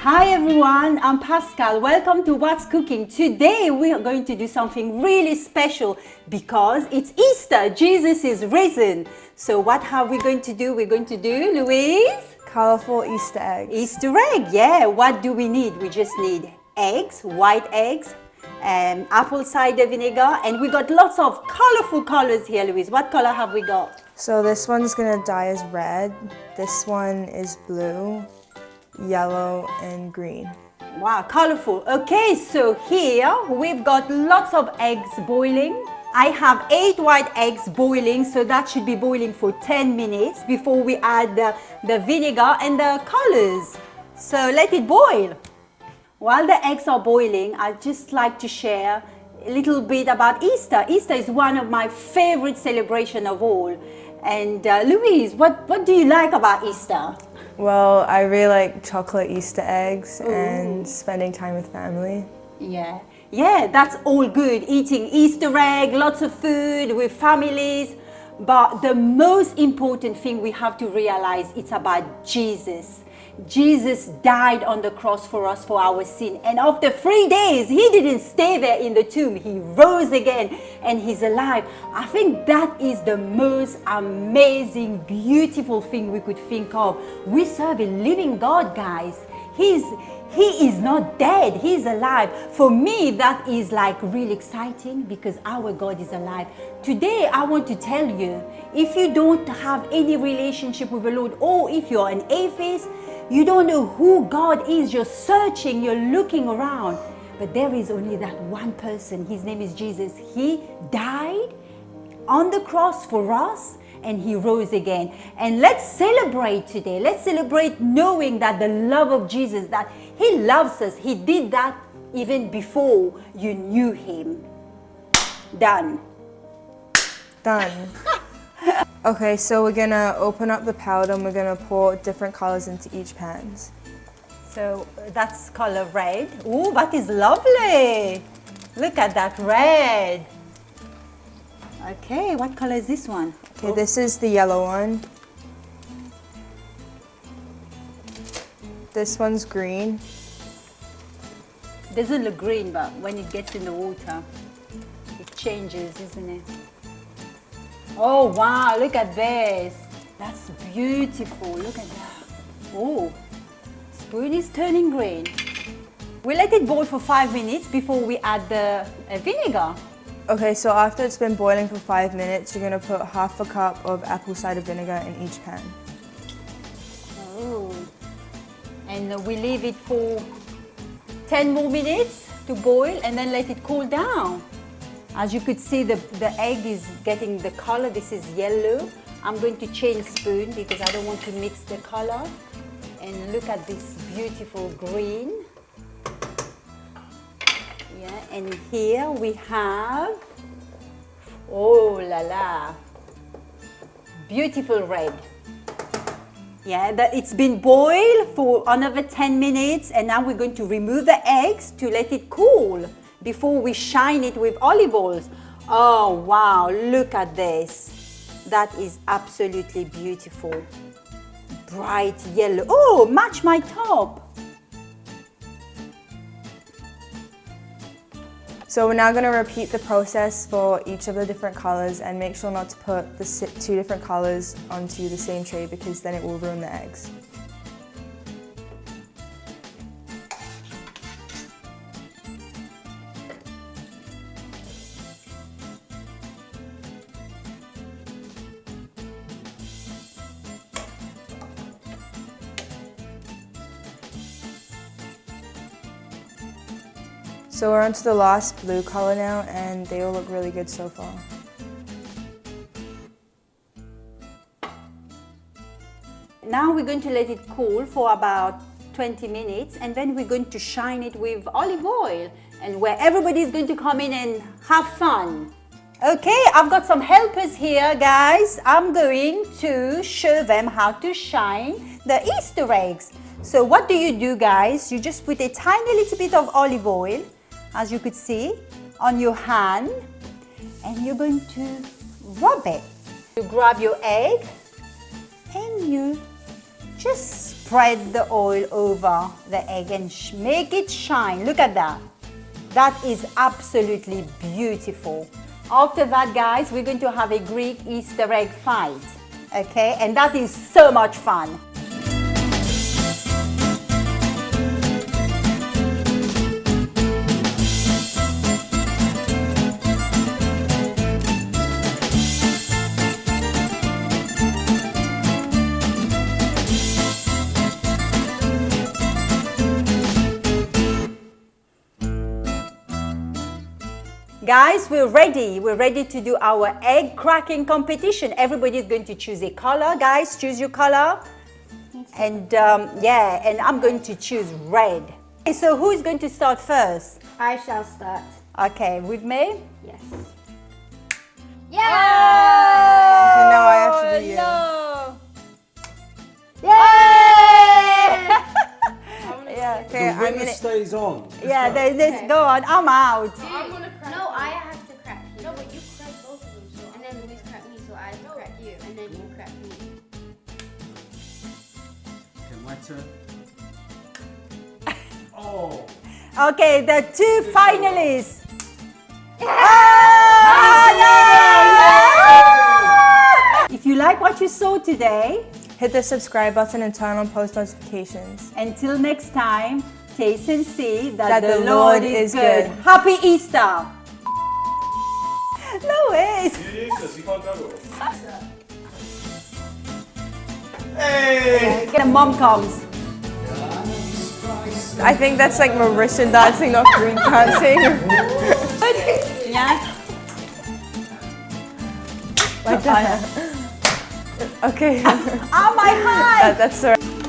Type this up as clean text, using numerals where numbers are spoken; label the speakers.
Speaker 1: Hi everyone, I'm Pascale. Welcome to What's Cooking. Today we are going to do something really special because it's Easter. Jesus is risen. So what are we going to do? We're going to do, Louise?
Speaker 2: Colorful Easter eggs.
Speaker 1: Easter egg, yeah. What do we need? We just need eggs, white eggs, apple cider vinegar, and we got lots of colorful colors here, Louise. What color have we got?
Speaker 2: So this one's gonna dye as red. This one is blue, yellow, and green.
Speaker 1: Wow, colorful. Okay, so here we've got lots of eggs boiling. I have 8 white eggs boiling, so that should be boiling for 10 minutes before we add the vinegar and the colors. So let it boil. While the eggs are boiling, I'd just like to share a little bit about Easter. Easter is one of my favorite celebrations of all. And Louise, what do you like about Easter?
Speaker 2: Well, I really like chocolate Easter eggs and spending time with family.
Speaker 1: Yeah, that's all good. Eating Easter egg, lots of food with families. But the most important thing we have to realize, it's about Jesus. Jesus died on the cross for us for our sin. And after 3 days, he didn't stay there in the tomb. He rose again and he's alive. I think that is the most amazing, beautiful thing we could think of. We serve a living God, guys. He is not dead. He's alive. For me, that is like really exciting because our God is alive. Today, I want to tell you, if you don't have any relationship with the Lord, or if you're an atheist, you don't know who God is, you're searching, you're looking around. But there is only that one person. His name is Jesus. He died on the cross for us and he rose again. And let's celebrate today. Let's celebrate knowing that the love of Jesus, that he loves us. He did that even before you knew him. Done.
Speaker 2: Done. Okay, so we're gonna open up the powder and we're gonna pour different colors into each pan.
Speaker 1: So that's color red. Oh, that is lovely. Look at that red. Okay, what color is this one?
Speaker 2: Okay, this is the yellow one. This one's green.
Speaker 1: Doesn't look green, but when it gets in the water, it changes, isn't it? Oh wow, look at this. That's beautiful. Look at that. Oh, spoon is turning green. We let it boil for 5 minutes before we add the vinegar.
Speaker 2: Okay, so after it's been boiling for 5 minutes, you're gonna put half a cup of apple cider vinegar in each pan.
Speaker 1: Oh, and we leave it for 10 more minutes to boil and then let it cool down. As you could see, the egg is getting the color. This is yellow. I'm going to change spoon because I don't want to mix the color. And look at this beautiful green. Yeah, and here we have, oh la la, beautiful red. Yeah, it's been boiled for another 10 minutes and now we're going to remove the eggs to let it cool before we shine it with olive oil. Oh wow, look at this. That is absolutely beautiful. Bright yellow. Oh, match my top.
Speaker 2: So we're now going to repeat the process for each of the different colors and make sure not to put the 2 different colors onto the same tray because then it will ruin the eggs. So we're onto the last blue color now and they all look really good so far.
Speaker 1: Now we're going to let it cool for about 20 minutes and then we're going to shine it with olive oil and where everybody is going to come in and have fun. Okay, I've got some helpers here, guys. I'm going to show them how to shine the Easter eggs. So what do you do, guys? You just put a tiny little bit of olive oil, as you could see, on your hand and you're going to rub it. You grab your egg and you just spread the oil over the egg and make it shine. Look at that. That is absolutely beautiful. After that, guys, we're going to have a Greek Easter egg fight. Okay, and that is so much fun. Guys, we're ready. We're ready to do our egg cracking competition. Everybody's going to choose a color. Guys, choose your color. And yeah, and I'm going to choose red. Okay, so who's going to start first?
Speaker 3: I shall start.
Speaker 1: Okay, with me?
Speaker 3: Yes.
Speaker 2: So now I have to do you.
Speaker 1: No.
Speaker 3: Yay!
Speaker 1: Yeah.
Speaker 2: Okay,
Speaker 4: The winner
Speaker 2: I'm gonna.
Speaker 4: stays on.
Speaker 1: Yeah, let's go on. I'm out.
Speaker 3: I'm gonna crack. No, I have to crack you. No, but you crack both of them. So and then Louise crack me, so I crack you, and then you crack me.
Speaker 4: Okay, my turn. Oh.
Speaker 1: Okay, the two finalists. If you like what you saw today,
Speaker 2: Hit the subscribe button and turn on post notifications.
Speaker 1: until next time, taste and see
Speaker 2: That
Speaker 1: that, the
Speaker 2: the
Speaker 1: Lord
Speaker 2: Lord
Speaker 1: is
Speaker 2: is
Speaker 1: good.
Speaker 2: good.
Speaker 1: Happy Easter! No ways!
Speaker 4: Hey!
Speaker 1: And mom comes.
Speaker 2: I think that's like Mauritian dancing, not Greek dancing.
Speaker 1: Yeah?
Speaker 2: Like that. Okay.
Speaker 1: Oh my heart!
Speaker 2: That's all right.